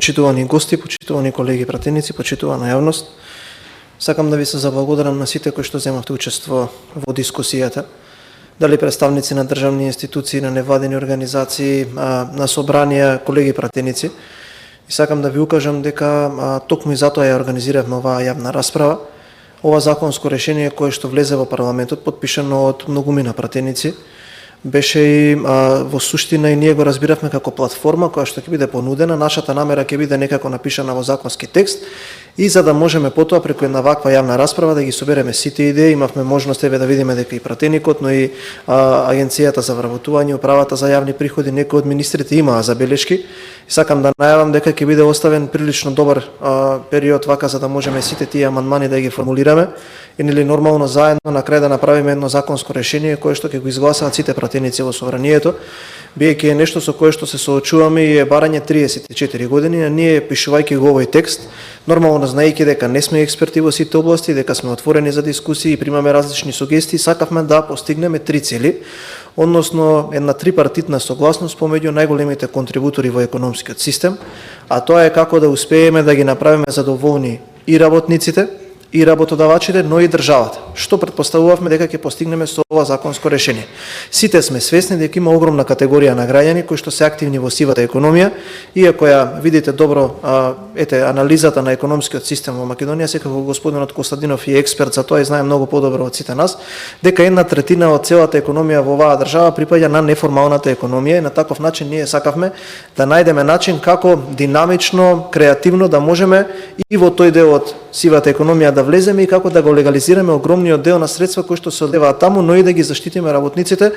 Почитувани гости, почитувани колеги пратеници, почитувана јавност, сакам да ви се заблагодарам на сите кои што земавте учество во дискусијата, дали представници на државни институции, на невладини организации, на собранија, колеги пратеници. И сакам да ви укажам дека токму и затоа ја организиравме оваа јавна расправа. Ова законско решение кое што влезе во парламентот, подпишано од многумина пратеници, беше и во суштина и ние го разбиравме како платформа која што ќе биде понудена, нашата намера ќе биде некако напишана во законски текст и за да можеме потоа преку една ваква јавна расправа да ги собереме сите идеи, имавме можност да видиме дека и пратеникот, но и Агенцијата за вработување, Управата за јавни приходи, некои од министрите имаа забелешки. И сакам да најавам дека ќе биде оставен прилично добар период вака за да можеме сите тие амандмани да ги формулираме и нели нормално заедно на крај да направиме едно законско решение кое што ќе го изгласаат сите пратеници во собранието, биејќи е нешто со кое што се соочуваме и е барање 34 години, а ние пишувајќи го овој текст, нормално знаејќи дека не сме експерти во сите области, дека сме отворени за дискусии и примаме различни сугестии, сакавме да постигнеме три цели, односно една трипартитна согласност помеѓу најголемите контрибутори во економскиот систем, а тоа е како да успееме да ги направиме задоволни и работниците, и работодавачите, но и државата, што претпоставувавме дека ќе постигнеме со ова законско решение. Сите сме свесни дека има огромна категорија на граѓани кои што се активни во сивата економија, иако ја видите добро анализата на економскиот систем во Македонија, секако господинот Костадинов е експерт за тоа и знае многу подобро од сите нас, дека 1/3 од целата економија во оваа држава припаѓа на неформалната економија и на таков начин ние сакавме да најдеме начин како динамично, креативно да можеме и во тој дел од сивата економија да влеземе и како да го легализираме огромниот дел на средства кои што се одеваат таму, но и да ги заштитиме работниците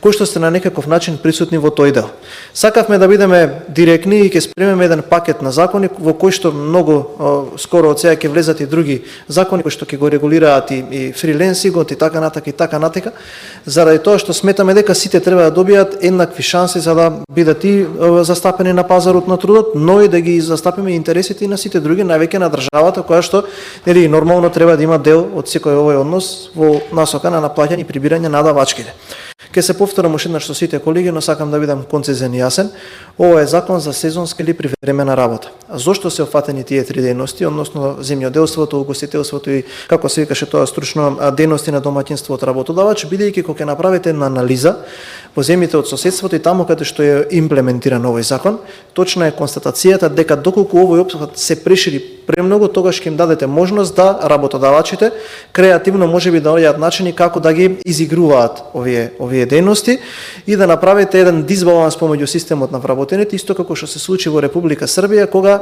кои што се на некаков начин присутни во тој дел. Сакавме да бидеме директни и ќе спремеме еден пакет на закони во кои што многу скоро од сега ќе влезат и други закони кои што ќе го регулираат и фриленсингот и така натака, заради тоа што сметаме дека сите треба да добијат еднакви шанси за да бидат и застапени на пазарот на трудот, но и да ги застапиме интересите и на сите други, највеќе на државата која што нели нормално треба да има дел од секој овој однос во насока на наплаќање и прибирање на давачките. Ке се повторам уште еднаш со сите колеги, но сакам да бидам концизен и јасен. Ова е закон за сезонска или привремена работа. А зошто се офатени тие три дејности, односно земјоделството, угостителството и како се викаше тоа стручно дејности на домаќинство од работодавач, бидејќи кога ќе направите една анализа во земјите од соседството и таму каде што е имплементиран овој закон, точна е констатацијата дека доколку овој опфат се прешири премногу, тогаш ќе им дадете можност да работодавачите креативно можеби да наоѓаат начини како да ги изигруваат овие дејности и да направите еден дисбаланс помеѓу системот на вработените, исто како што се случи во Република Србија кога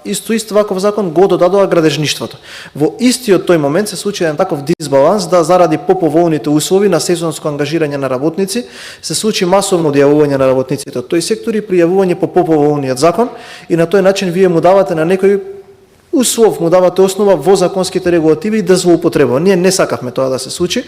исто ваков закон го додадоа градежништвото. Во истиот тој момент се случи еден таков дисбаланс да заради поповолните услови на сезонско ангажирање на работници се случи масовно одјавување на работниците од тој сектор и пријавување по поповолниот закон и на тој начин вие му давате на некој услов, му давате основа во законските регулативи да злоупотребува. Ние не сакавме тоа да се случи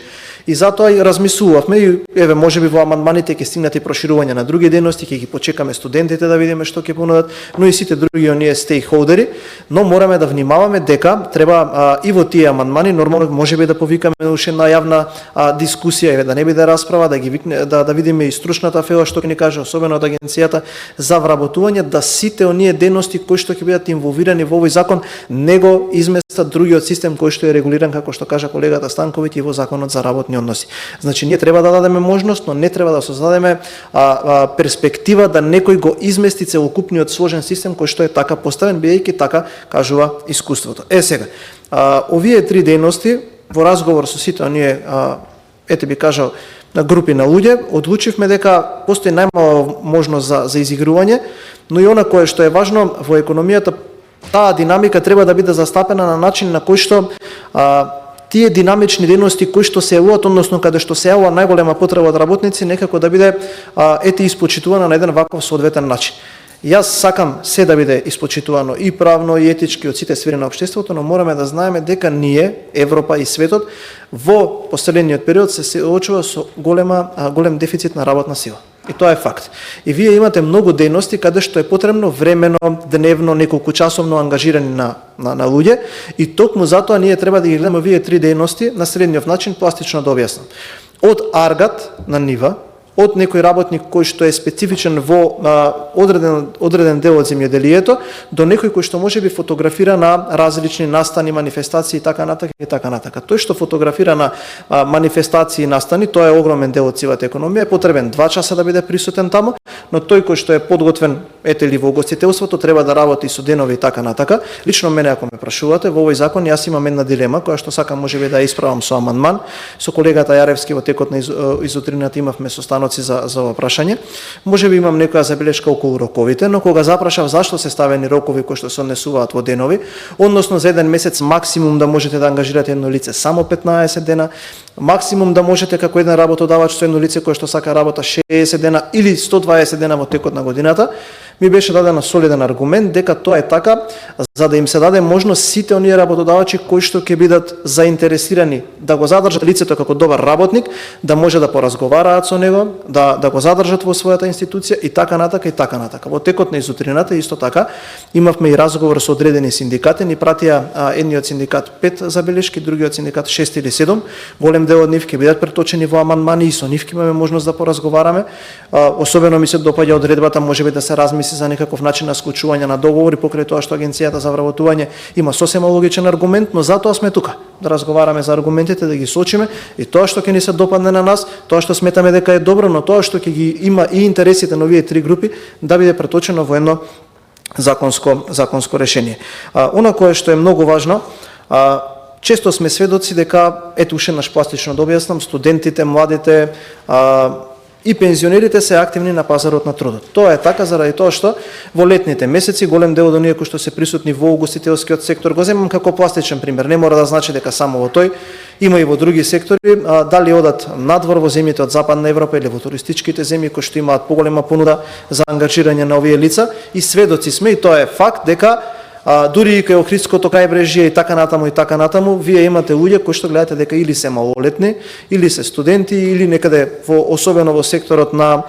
и затоа и размислувавме и еве можеби во амандманите ќе стигнат и проширување на други дејности, ќе ги почекаме студентите да видиме што ќе понудат, но и сите други оние стейкхолдери, но мораме да внимаваме дека треба и во тие амандмани нормално можеби да повикаме уште една јавна дискусија, еве да не биде расправа, да ги викне да видиме и стручната фела што ќе ни каже, особено од Агенцијата за вработување, да сите оние дејности кои што ќе бидат инволвирани во овој закон не го изместат другиот систем кој што е регулиран, како што кажа колегата Станковиќ, и во законот за работни односи. Значи, ние треба да дадеме можност, но не треба да создадеме перспектива да некој го измести целокупниот сложен систем кој што е така поставен, бидејќи така кажува искуството. Сега, овие три дејности во разговор со сите оние, би кажал, на групи на луѓе, одлучивме дека постои најмала можност за изигрување, но и она кое што е важно во економијата, таа динамика треба да биде застапена на начин на кој што тие динамични дејности кои што се јавуваат, односно каде што се јавува најголема потреба од работници, некако да биде испочитувана на еден ваков соодветен начин. Јас сакам се да биде испочитувано и правно и етички од сите сфери на општеството, но мораме да знаеме дека ние, Европа и светот, во последниот период се соочува со голем дефицит на работна сила. И тоа е факт. И вие имате многу дејности каде што е потребно времено, дневно, неколку часовно ангажирани на луѓе и токму затоа ние треба да ги гледаме овие три дејности на следниот начин, пластично да објаснам. Од аргат на нива, од некој работник кој што е специфичен во одреден дел од земјоделието до некој кој што можеби фотографира на различни настани, манифестации и така натака и така натака. Тој што фотографира на манифестации и настани, тоа е огромен дел од сивата економија, е потребен 2 часа да биде присутен таму, но тој кој што е подготвен ете ли во угостителството треба да работи со денови и така натака. Лично мене ако ме прашувате, во овој закон јас имам една дилема која што сакам можеби да исправам со амандман. Со колегата Јаревски во текот на изутрината имавме состаноци за ова прашање. Можеби имам некоја забелешка околу роковите, но кога запрашав зашто се ставени рокови кои што се однесуваат во денови, односно за еден месец максимум да можете да ангажирате едно лице само 15 дена, максимум да можете како еден работодавач со едно лице кое што сака работа 60 дена или 120 дена во текот на годината, ми беше даден солиден аргумент дека тоа е така за да им се даде можност сите оние работодавачи кои што ќе бидат заинтересирани да го задржат лицето како добар работник, да може да поразговараат со него, да го задржат во својата институција и така натака и така натака. Во текот на изутрината исто така имавме и разговор со одредени синдикати, ни пратија едниот синдикат 5 забелешки, другиот синдикат 6 или 7. Голем дел од нив ќе бидат преточени во амандмани и со нив ќе имаме можност да поразговараме. Особено ми се допаѓа одредбата можеби да се размисли за некаков начин на склучување на договори покрај тоа што Агенцијата за вработување има сосема логичен аргумент, но затоа сме тука да разговараме за аргументите, да ги сочиме и тоа што ќе ни се допадне на нас, тоа што сметаме дека е добро, но тоа што ќе ги има и интересите на овие три групи да биде преточено во едно законско решение. Она кое што е многу важно, често сме сведоци дека, ето уште наш пластично да објаснам, студентите, младите и пензионерите се активни на пазарот на трудот. Тоа е така заради тоа што во летните месеци голем дел од оние кои што се присутни во угостителскиот сектор, го земам како пластичен пример, не мора да значи дека само во тој, има и во други сектори, дали одат надвор во земјите од Западна Европа или во туристичките земји кои што имаат поголема понуда за ангажирање на овие лица, и сведоци сме, и тоа е факт, дека дури и кај Охридското крајбрежје и така натаму, вие имате луѓе кои што гледате дека или се малолетни, или се студенти, или некаде особено во секторот на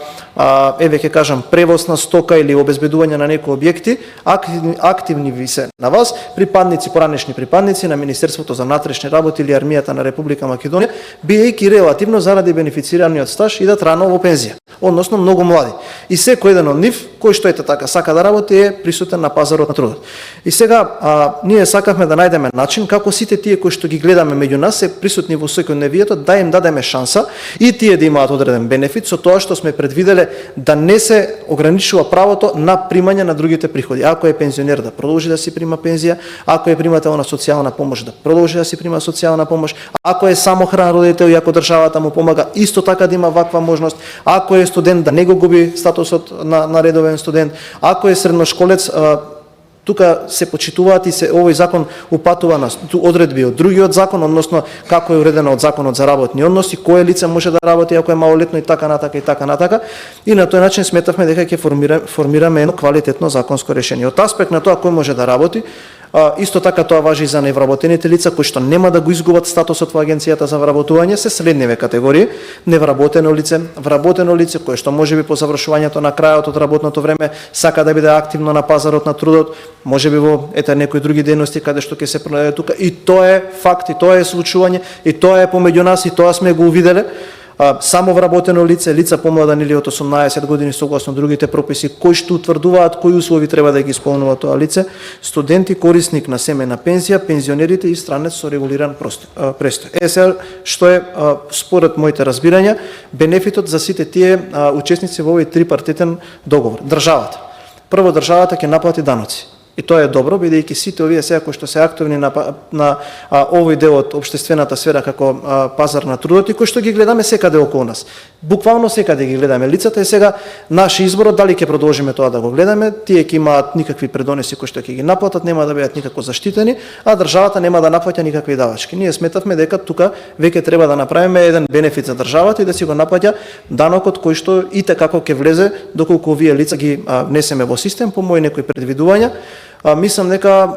еве ќе кажам превоз на стока или обезбедување на некои објекти, активни ви се на вас, припадници, поранешни припадници на Министерството за внатрешни работи или армијата на Република Македонија, биејќи релативно заради бенефицираниот стаж идат рано во пензија, односно многу млади. И секој еден од нив кој што ете така сака да работи е присутен на пазарот на трудот. И сега ние сакавме да најдеме начин како сите тие кои што ги гледаме меѓу нас се присутни во секојдневието да им дадеме шанса и тие да имаат одреден бенефит со тоа што сме предвиделе да не се ограничува правото на примање на другите приходи. Ако е пензионер да продолжи да си прима пензија, ако е примател на социјална помош да продолжи да си прима социјална помош, ако е самохран родител и ако државата му помага исто така да има ваква можност, ако е студент да не го губи статусот на редовен студент, ако е средношколец, тука се почитуваат и се овој закон упатува на одредби од другиот закон, односно како е уредено од законот за работни односи, кое лице може да работи ако е малолетно и така натака и така натака. И на тој начин сметавме дека ќе формираме едно квалитетно законско решение. Од аспект на тоа кој може да работи, исто така тоа важи и за невработените лица кои што нема да го изгубат статусот во Агенцијата за вработување, се следниве категории: невработено лице, вработено лице кое што можеби по завршувањето на крајот од работното време сака да биде активно на пазарот на трудот, можеби во некои други дејности каде што ќе се пронајде тука, и тоа е факт, и тоа е случување, и тоа е помеѓу нас, и тоа сме го увиделе. Само вработено лице, лица помладени или од 18 години согласно другите прописи кои што утврдуваат кои услови треба да ги исполнува тоа лице, студенти, корисник на семејна пензија, пензионерите и странец со регулиран престој. Сега што е според моите разбирања бенефитот за сите тие учесници во овој трипартитен договор. Државата. Прво државата ќе наплати даноци. И тоа е добро, бидејќи сите овие сега кои што се активни на овој дел од општествената сфера како пазар на трудот и кои што ги гледаме секаде околу нас. Буквално секаде ги гледаме лицата, и сега наш избор дали ќе продолжиме тоа да го гледаме. Тие ќе имаат никакви предонеси кои што ќе ги наплатат, нема да бидат никако заштитени, а државата нема да наплаќа никакви давачки. Ние сметавме дека тука веќе треба да направиме еден бенефит за државата и да си го наплаќа данокот кој што и како ќе влезе доколку овие лица ги внесеме во систем по мои некои предвидувања. Мислам дека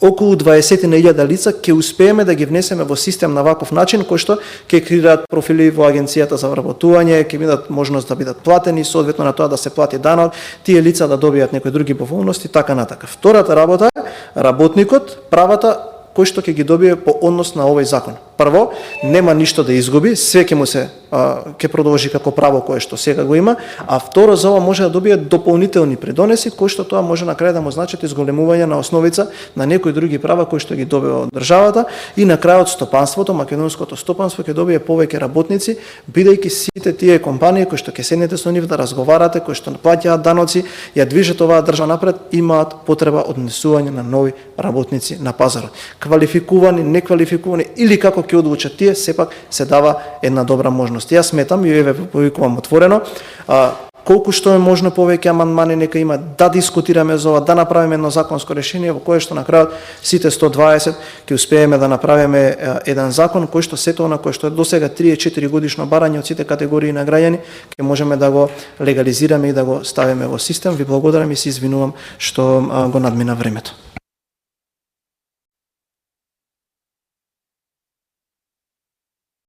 околу 20.000 лица ќе успееме да ги внесеме во систем на ваков начин кој што ќе креираат профили во Агенцијата за вработување, ќе бидат можност да бидат платени, соодветно на тоа да се плати данок, тие лица да добијат некои други поволности, така натака. Втората работа е работникот, правата кој што ќе ги добие по однос на овој закон. прво нема ништо да изгуби, све ќе му се ќе продолжи како право кое што сега го има, а второ за ова може да добие дополнителни придонеси кои што тоа може на крај да му значат изголемување на основица на некои други права кои што ги добива од државата и на крајот стопанството, македонското стопанство ќе добие повеќе работници, бидејќи сите тие компании кои што ќе седнете со нив да разговарате, кои што плаќаат даноци, ја движат оваа држава напред, имаат потреба од однесување на нови работници на пазарот. Квалификувани, неквалификувани или како ќе одлучат тие, сепак се дава една добра можност. Јас сметам и ве повикувам отворено, колку што е можно повеќе амандмани нека има, да дискутираме за ова, да направиме едно законско решение во кое што на крајот сите 120 ќе успееме да направиме еден закон кој што сето на кој што е досега 3-4 годишно барање од сите категории на граѓани ќе можеме да го легализираме и да го ставиме во систем. Ви благодарам и се извинувам што го надмина времето.